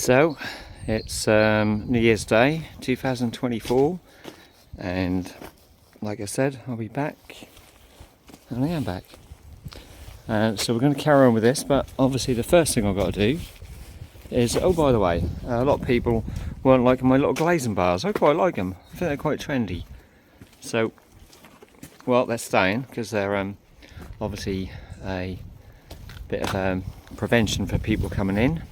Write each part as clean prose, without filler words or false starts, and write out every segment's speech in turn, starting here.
So it's New Year's Day 2024, and like I said, I'll be back, and I am back. So we're going to carry on with this, but obviously the first thing I've got to do is, oh by the way, a lot of people weren't liking my little glazing bars. I quite like them. I think they're quite trendy. So, well, they're staying because they're obviously a bit of prevention for people coming in.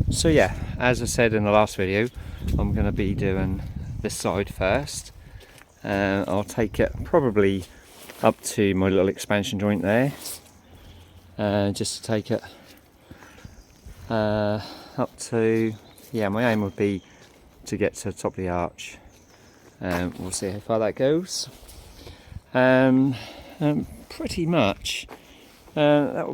So yeah, as I said in the last video, I'm going to be doing this side first. I'll take it probably up to my little expansion joint there, just to take it up to, yeah, my aim would be to get to the top of the arch. We'll see how far that goes. Pretty much that'll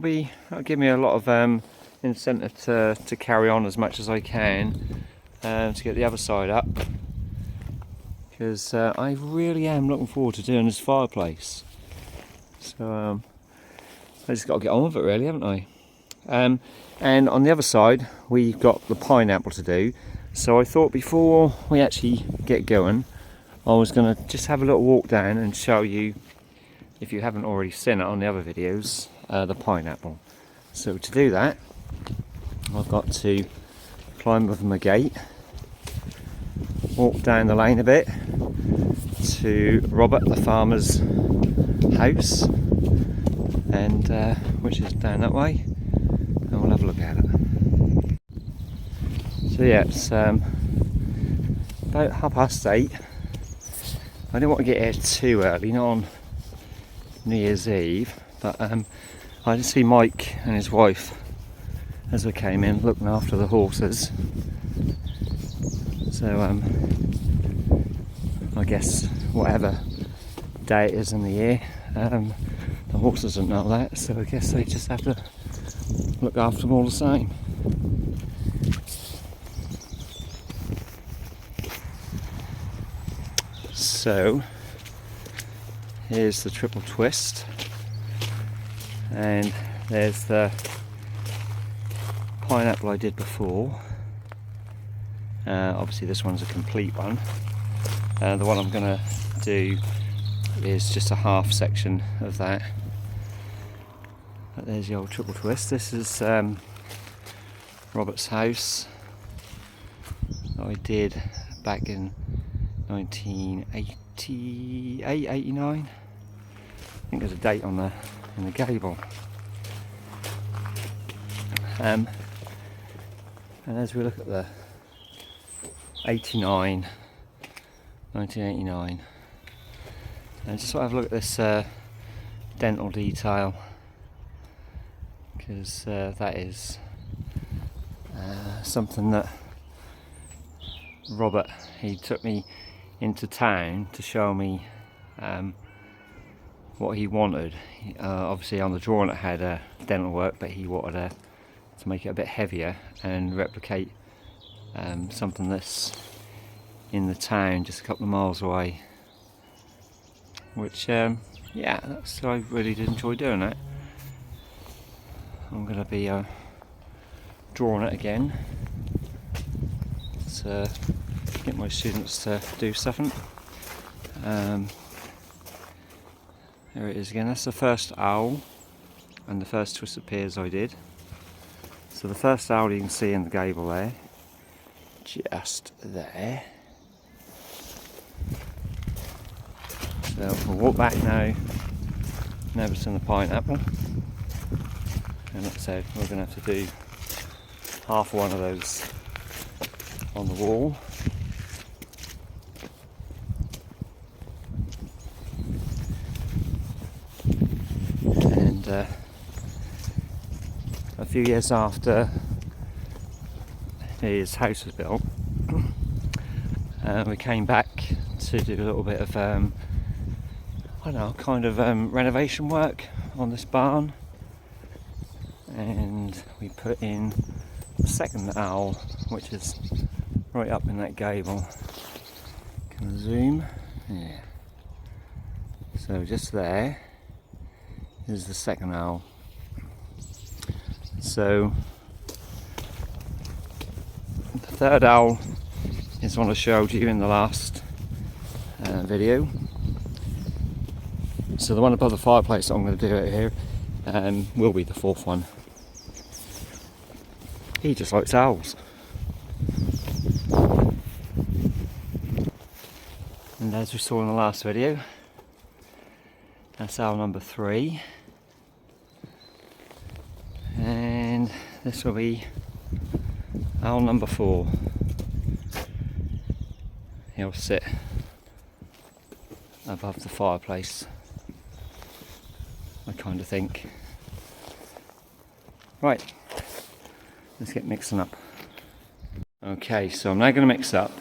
give me a lot of incentive to carry on as much as I can to get the other side up, because I really am looking forward to doing this fireplace. So I just got to get on with it really, haven't I? And on the other side we've got the pineapple to do, so I thought before we actually get going I was going to just have a little walk down and show you, if you haven't already seen it on the other videos, the pineapple. So to do that I've got to climb over my gate, walk down the lane a bit to Robert the farmer's house, and which is down that way, and we'll have a look at it. So yeah, it's about 8:30. I didn't want to get here too early, not on New Year's Eve, but I did see Mike and his wife as I came in looking after the horses. So I guess whatever day it is in the year, the horses don't know that, so I guess they just have to look after them all the same. So here's the triple twist, and there's the pineapple I did before. Obviously this one's a complete one. The one I'm going to do is just a half section of that. But there's the old triple twist. This is Robert's house that I did back in 1988, 89. I think there's a date on in the gable. And as we look at the 1989, and just want to have a look at this dental detail, because that is something that Robert, he took me into town to show me what he wanted. Obviously on the drawing it had dental work, but he wanted to make it a bit heavier and replicate something that's in the town just a couple of miles away, which yeah, I really did enjoy doing that. I'm going to be drawing it again to get my students to do something. There it is again. That's the first owl and the first twisted pears I did. So the first owl you can see in the gable there, just there. So we'll walk back now, never seen the pineapple, and like I said, we're going to have to do half one of those on the wall. And a few years after his house was built, we came back to do a little bit of I don't know, kind of renovation work on this barn, and we put in the second owl, which is right up in that gable. Can I zoom? Yeah. So just there is the second owl. So the third owl is one I showed you in the last video. So the one above the fireplace that I'm going to do it here will be the fourth one. He just likes owls. And as we saw in the last video, that's owl number 3. And this will be owl number 4. He'll sit above the fireplace, I kind of think. Right, let's get mixing up. Okay, so I'm now going to mix up,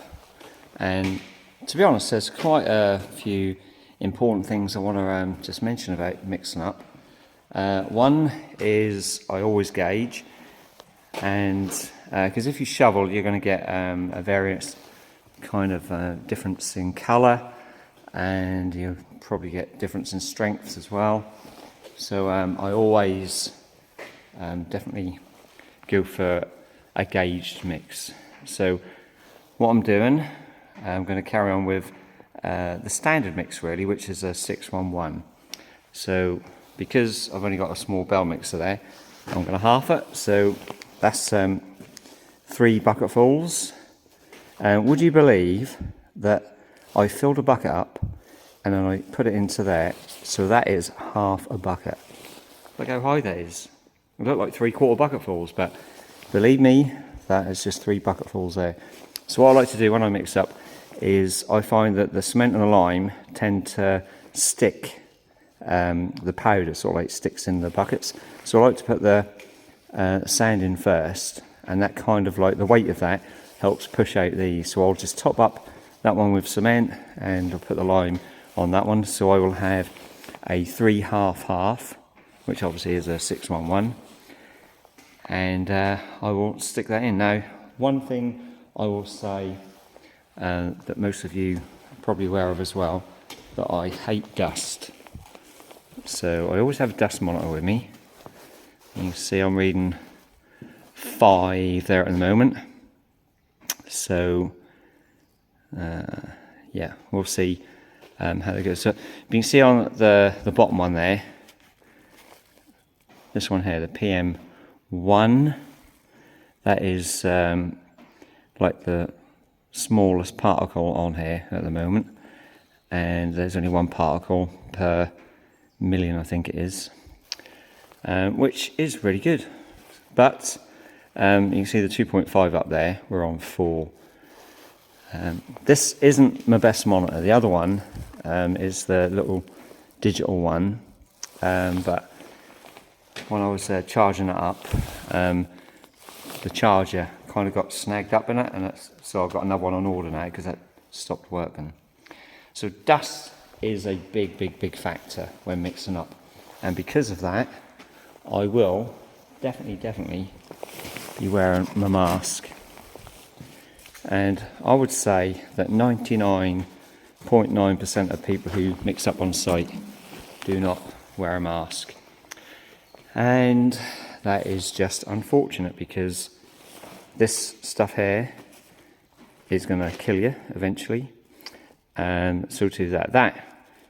and to be honest, there's quite a few important things I want to just mention about mixing up. One is I always gauge, and because if you shovel, you're going to get a various kind of difference in colour, and you'll probably get difference in strength as well. So I always definitely go for a gauged mix. So what I'm doing, I'm going to carry on with the standard mix really, which is a 611. So because I've only got a small bell mixer there, I'm going to half it. So that's 3 bucketfuls. Would you believe that I filled a bucket up and then I put it into there? So that is half a bucket. Look how high that is. It looked like 3/4 bucketfuls, but believe me, that is just 3 bucketfuls there. So what I like to do when I mix up is I find that the cement and the lime tend to stick, the powder sort of like sticks in the buckets. So I like to put the sand in first, and that kind of like the weight of that helps push out these. So I'll just top up that one with cement and I'll put the lime on that one. So I will have a 3 half, which obviously is a 611. And I will stick that in. Now, one thing I will say that most of you are probably aware of as well, that I hate dust. So I always have a dust monitor with me. You can see I'm reading 5 there at the moment. So yeah, we'll see how that goes. So you can see on the bottom one there, this one here, the PM1, that is like the smallest particle on here at the moment, and there's only 1 particle per million, I think it is, which is really good. But you can see the 2.5 up there, we're on 4. This isn't my best monitor. The other one is the little digital one, but when I was charging it up, the charger kind of got snagged up in it, and so I've got another one on order now because that stopped working. So dust is a big factor when mixing up, and because of that I will definitely be wearing my mask. And I would say that 99.9% of people who mix up on site do not wear a mask, and that is just unfortunate, because this stuff here is going to kill you eventually. So to that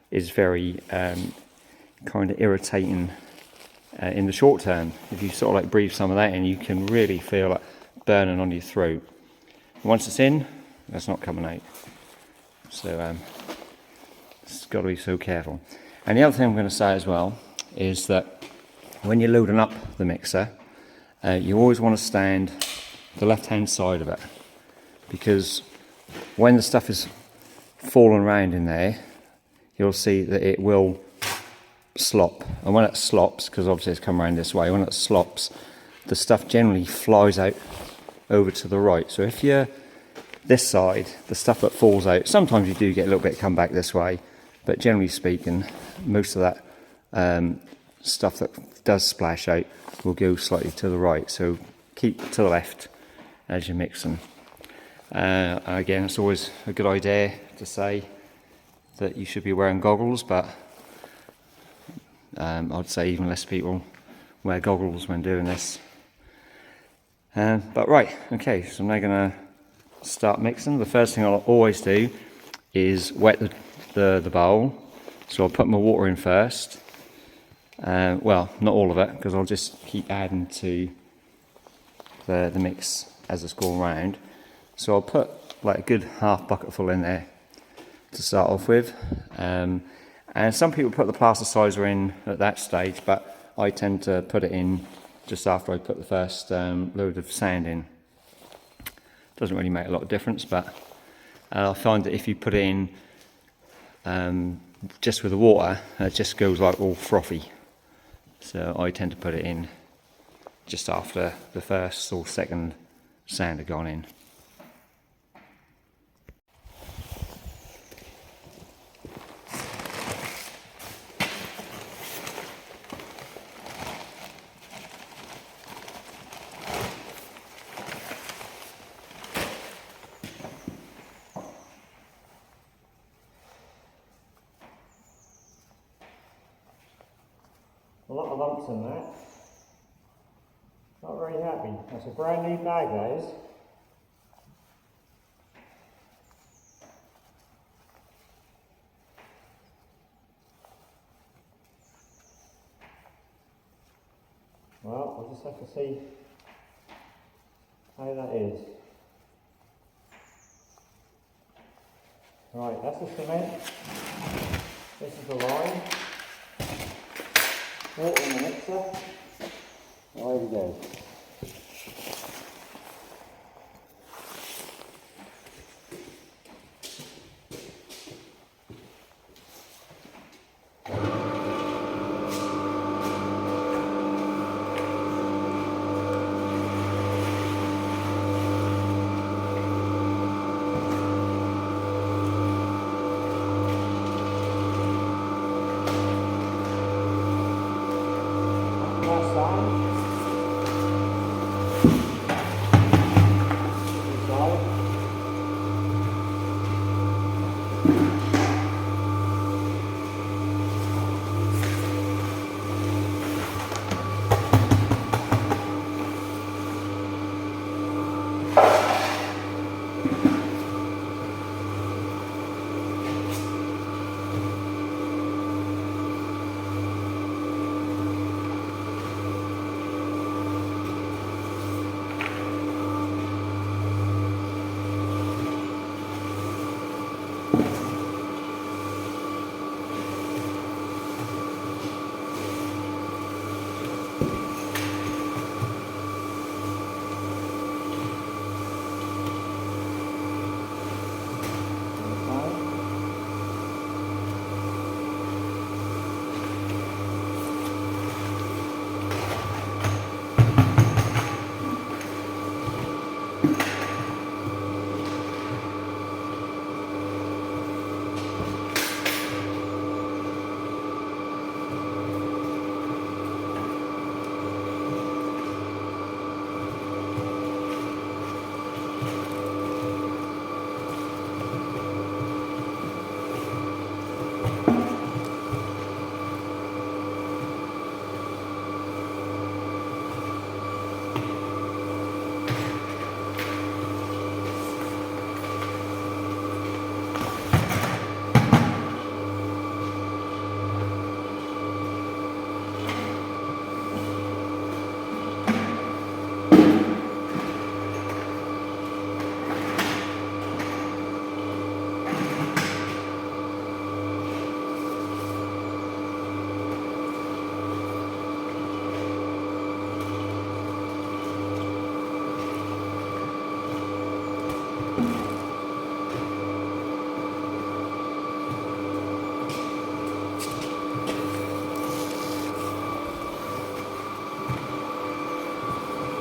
is very kind of irritating in the short term. If you sort of like breathe some of that in, you can really feel it burning on your throat. Once it's in, that's not coming out. So it's got to be so careful. And the other thing I'm going to say as well is that when you're loading up the mixer, you always want to stand the left hand side of it, because when the stuff is falling around in there, you'll see that it will slop. And when it slops, because obviously it's come around this way, when it slops, the stuff generally flies out over to the right. So if you're this side, the stuff that falls out, sometimes you do get a little bit come back this way, but generally speaking, most of that stuff that does splash out will go slightly to the right. So keep to the left as you're mixing. Again, it's always a good idea to say that you should be wearing goggles, but I'd say even less people wear goggles when doing this. But right, okay, so I'm now going to start mixing. The first thing I'll always do is wet the bowl. So I'll put my water in first. Well, not all of it, because I'll just keep adding to the mix as it's going round. So I'll put like a good half bucket full in there to start off with. And some people put the plasticizer in at that stage, but I tend to put it in just after I put the first load of sand in. Doesn't really make a lot of difference, but I find that if you put it in just with the water, it just goes like all frothy. So I tend to put it in just after the first or second sand had gone in. A lot of lumps in that. Not very happy. That's a brand new bag, that is. Well, we'll just have to see how that is. Right, that's the cement. This is the lime. Water in the mixer. Away we go.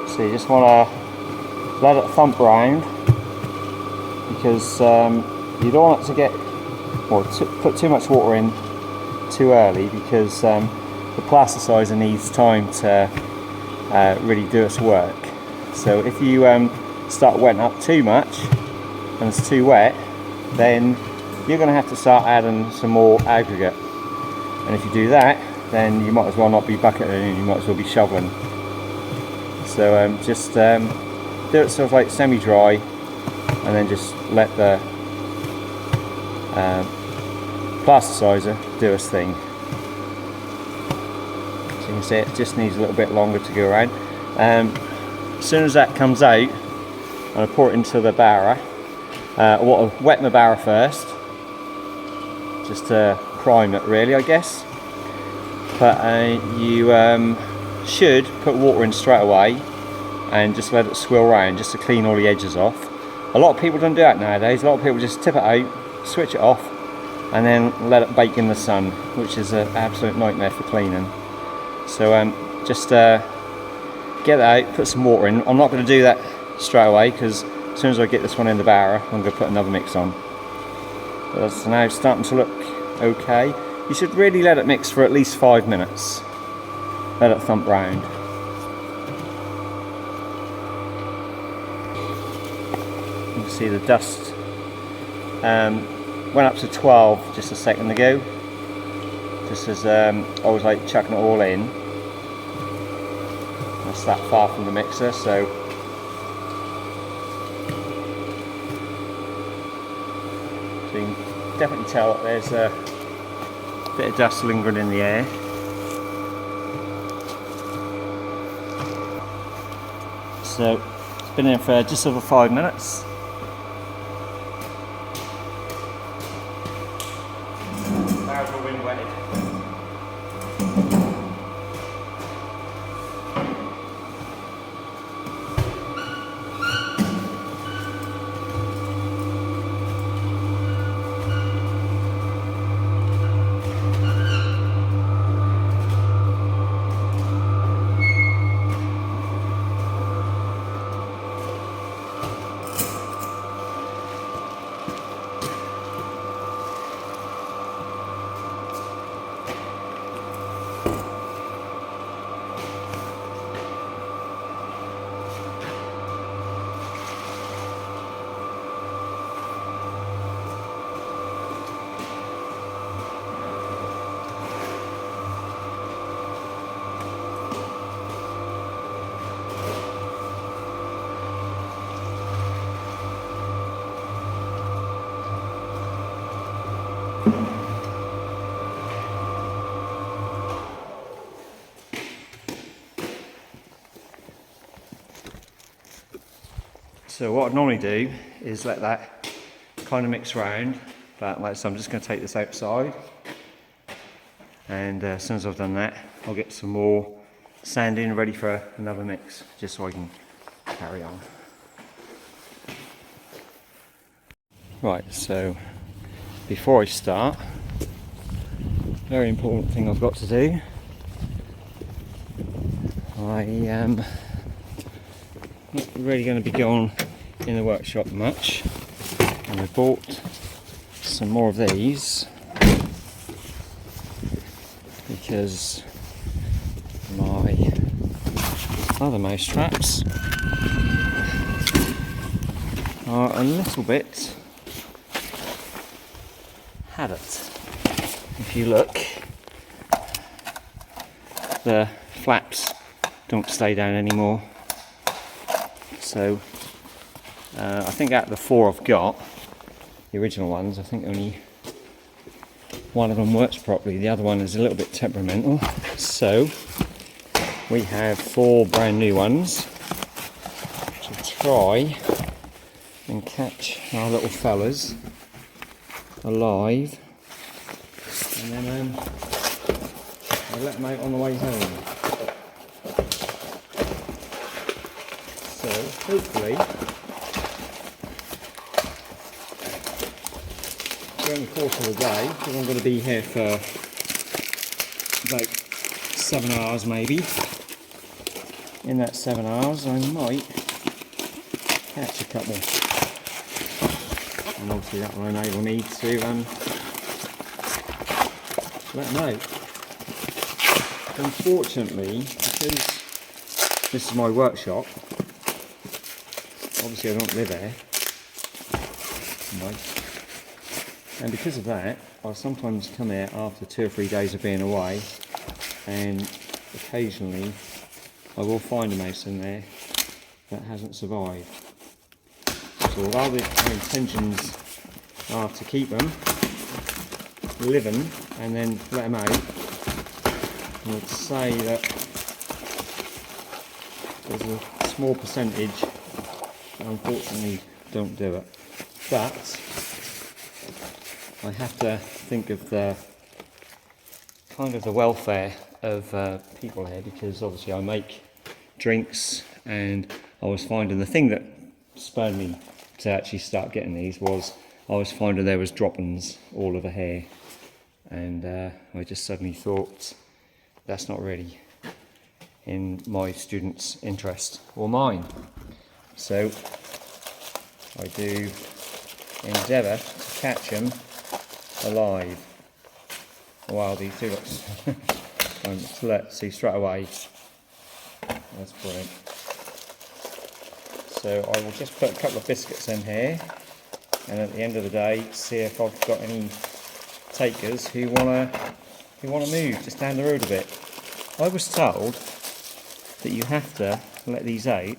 So you just want to let it thump round, because you don't want it to get, or put too much water in too early, because the plasticizer needs time to really do its work. So if you start wetting up too much and it's too wet, then you're going to have to start adding some more aggregate, and if you do that, then you might as well not be bucketing, you might as well be shoveling. So So just do it sort of like semi-dry, and then just let the plasticizer do its thing. So you can see it just needs a little bit longer to go around. As soon as that comes out, I'm going to pour it into the barrow. I want to wet my barrow first, just to prime it really, I guess. But you should put water in straight away and just let it swirl around just to clean all the edges off. A lot of people don't do that nowadays. A lot of people just tip it out, switch it off, and then let it bake in the sun, which is an absolute nightmare for cleaning. So just get it out, put some water in. I'm not going to do that straight away because as soon as I get this one in the barrow, I'm going to put another mix on. But that's now starting to look okay. You should really let it mix for at least 5 minutes. Let it thump round. You can see the dust went up to 12 just a second ago. Just as I was like chucking it all in. That's that far from the mixer, so you can definitely tell that there's a bit of dust lingering in the air. So it's been in for just over 5 minutes. Barrels all been wetted. So what I'd normally do is let that kind of mix around, but like so I'm just going to take this outside, and as soon as I've done that I'll get some more sand in ready for another mix, just so I can carry on. Right, so before I start, very important thing I've got to do. I am not really going to be going in the workshop much, and I bought some more of these because my other mouse traps are a little bit had it. If you look, the flaps don't stay down anymore. So I think out of the 4 I've got, the original ones, I think only one of them works properly. The other one is a little bit temperamental. So we have 4 brand new ones to try and catch our little fellas alive, and then I'll let them out on the way home. So hopefully during the course of the day, because I'm going to be here for about 7 hours maybe, in that 7 hours I might catch a couple, and obviously that will enable me to let them out. Unfortunately, because this is my workshop, obviously I don't live there, and because of that I'll sometimes come here after 2 or 3 days of being away, and occasionally I will find a mouse in there that hasn't survived. So although our intentions are to keep them living and then let them out, I would say that there's a small percentage that unfortunately don't do it. But I have to think of the kind of the welfare of people here, because obviously I make drinks, and I was finding the thing that spurred me to actually start getting these was I was finding there was droppings all over here, and I just suddenly thought that's not really in my students' interest or mine. So I do endeavour to catch them alive. Wow, these two looks let's see straight away. That's brilliant. So I will just put a couple of biscuits in here, and at the end of the day see if I've got any takers who wanna move just down the road a bit. I was told that you have to let these out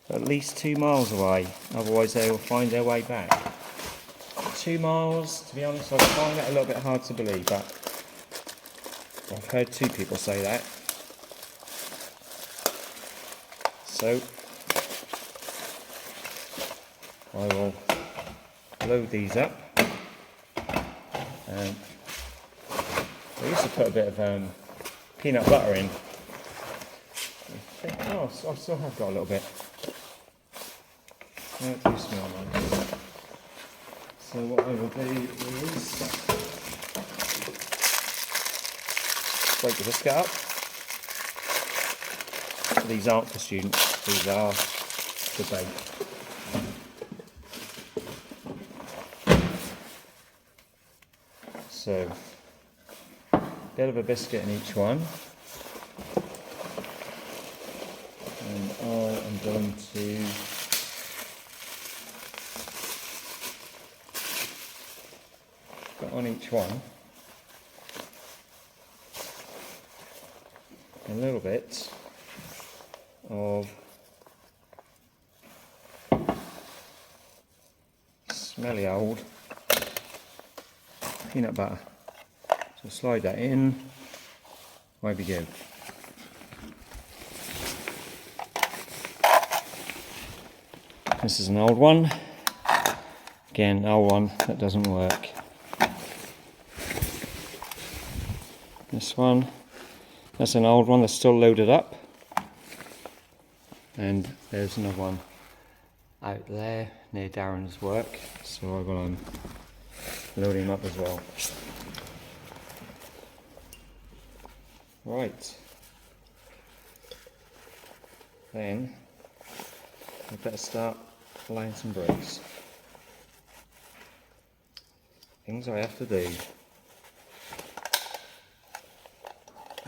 at least 2 miles away, otherwise they will find their way back. 2 miles, to be honest, I find that a little bit hard to believe, but I've heard 2 people say that. So I will load these up, and I used to put a bit of peanut butter in. Oh, I still have got a little bit. No, it do smell nice. So what I will do is break the biscuit up. These aren't for students, these are for bake. So, a bit of a biscuit in each one. And I am going to put on each one a little bit of smelly old peanut butter. So slide that in, away we go. This is an old one. Again, an old one that doesn't work. This one, that's an old one that's still loaded up. And there's another one out there near Darren's work, so I will load him up as well. Right, then I better start laying some bricks. Things I have to do.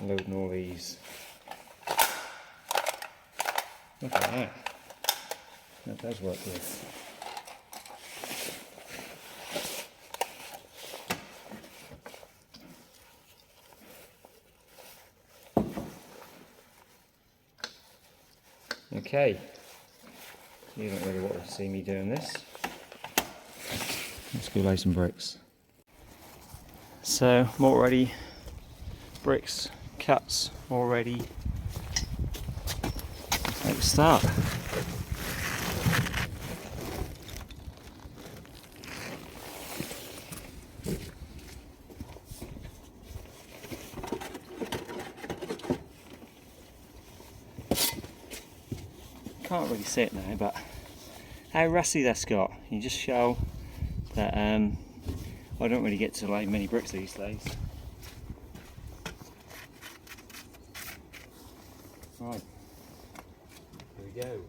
Loading all these. Look at that. That does work good. Okay. You don't really want to see me doing this. Let's go lay some bricks. So, mortar ready. Bricks, cuts, all ready. Let's start. Can't really see it now, but how rusty that's got. You just show that I don't really get to lay many bricks these days. Right, here we go.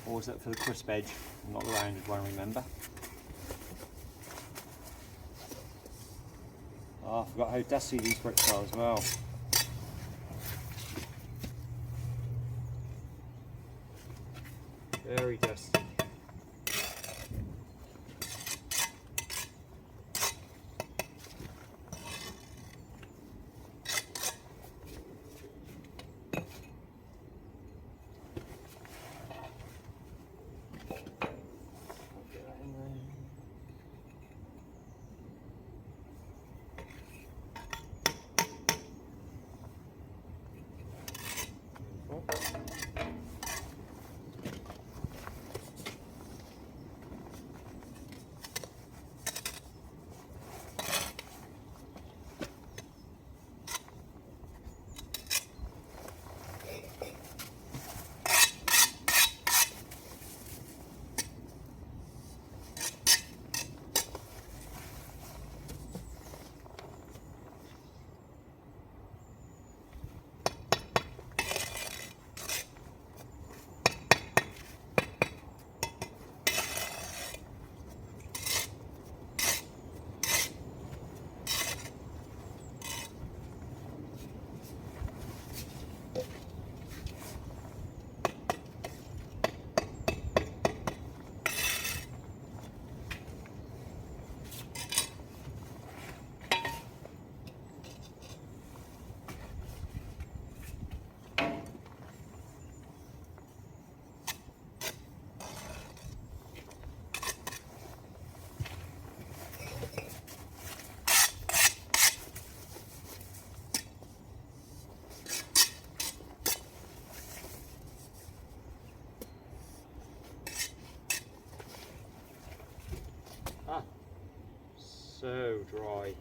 Or was that for the crisp edge, not the rounded one, remember? Oh, I forgot how dusty these bricks are as well. Very dusty. Ah, so dry.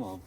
Come on.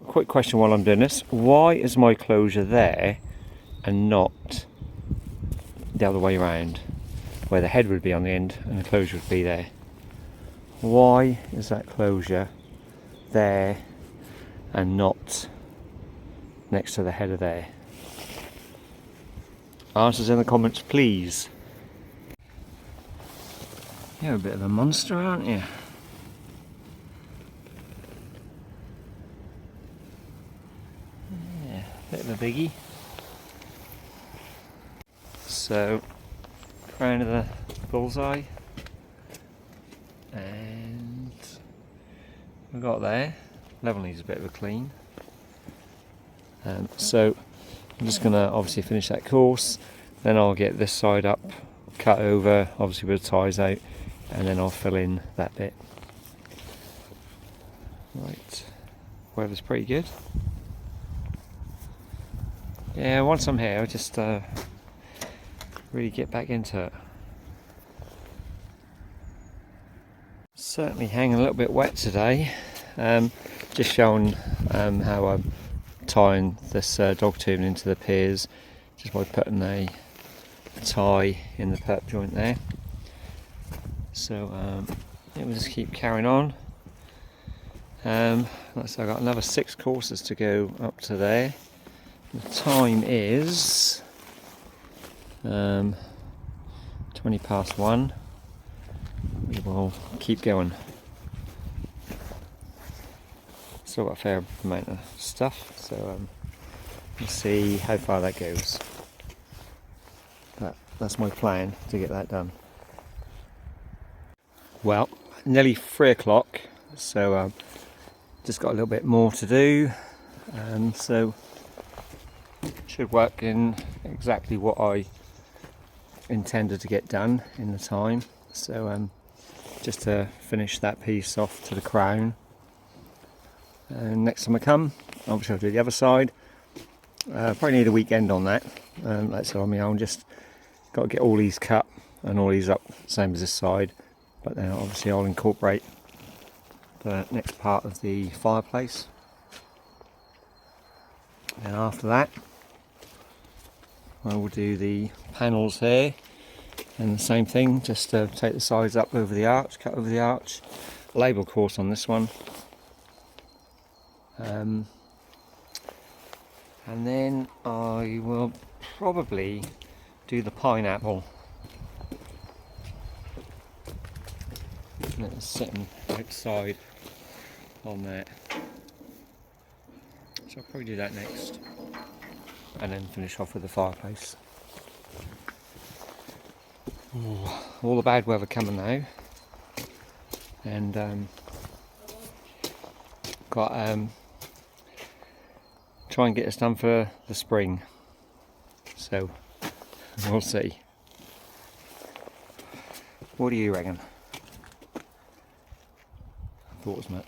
Quick question while I'm doing this. Why is my closure there and not the other way around? Where the head would be on the end and the closure would be there. Why is that closure there and not next to the header there? Answers in the comments, please. You're a bit of a monster, aren't you? Yeah, bit of a biggie. So, crown of the bullseye, and we've got there. Level needs a bit of a clean. So I'm just going to obviously finish that course, then I'll get this side up, cut over, obviously with the ties out, and then I'll fill in that bit. Right, weather's pretty good. Yeah, once I'm here, I just really get back into it. Certainly hanging a little bit wet today. Just showing how I'm tying this dog tubing into the piers, just by putting a tie in the perp joint there. So yeah, we'll just keep carrying on. So I've got another 6 courses to go up to there. The time is 20 past 1. We will keep going. Still got a fair amount of stuff, so we'll see how far that goes. But that's my plan, to get that done. Well, nearly 3 o'clock, so just got a little bit more to do, so should work in exactly what I intended to get done in the time. So just to finish that piece off to the crown, and next time I come, obviously I'll do the other side. Probably need a weekend on that. That's on my own. Just got to get all these cut and all these up, same as this side. But then obviously I'll incorporate the next part of the fireplace. And after that, I will do the panels here, and the same thing, just to take the sides up over the arch, cut over the arch. Label course on this one. And then I will probably do the pineapple. And it's sitting outside on that. So I'll probably do that next. And then finish off with the fireplace. Ooh, all the bad weather coming now. And got try and get this done for the spring, so we'll see. What do you reckon? I thought as much.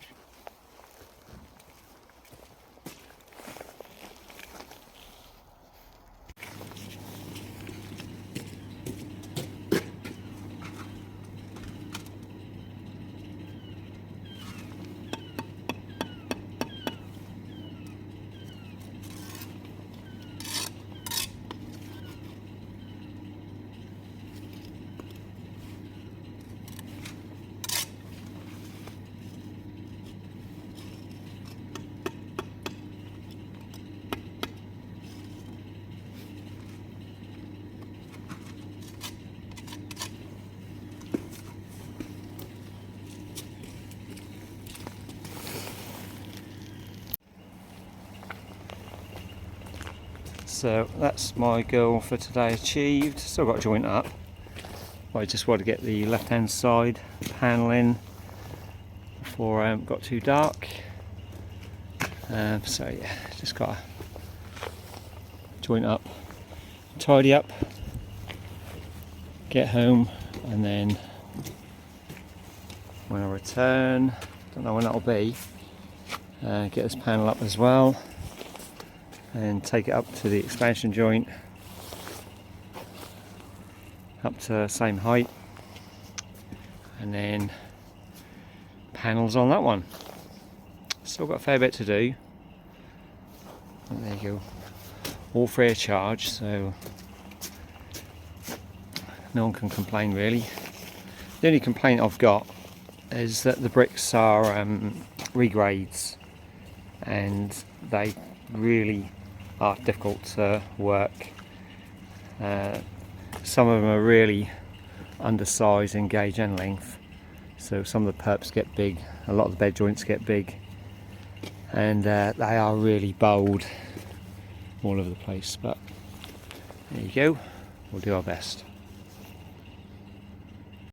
So that's my goal for today achieved. Still got to joint up. I just want to get the left hand side panel in before I got too dark. So yeah, just got to joint up, tidy up, get home, and then when I return, don't know when that'll be, get this panel up as well. And take it up to the expansion joint, up to the same height, and then panels on that one. Still got a fair bit to do. And there you go, all free of charge, so no one can complain really. The only complaint I've got is that the bricks are regrades, and they really are difficult to work. Some of them are really undersized in gauge and length, so some of the perps get big, a lot of the bed joints get big, and they are really bold all over the place. But there you go, we'll do our best.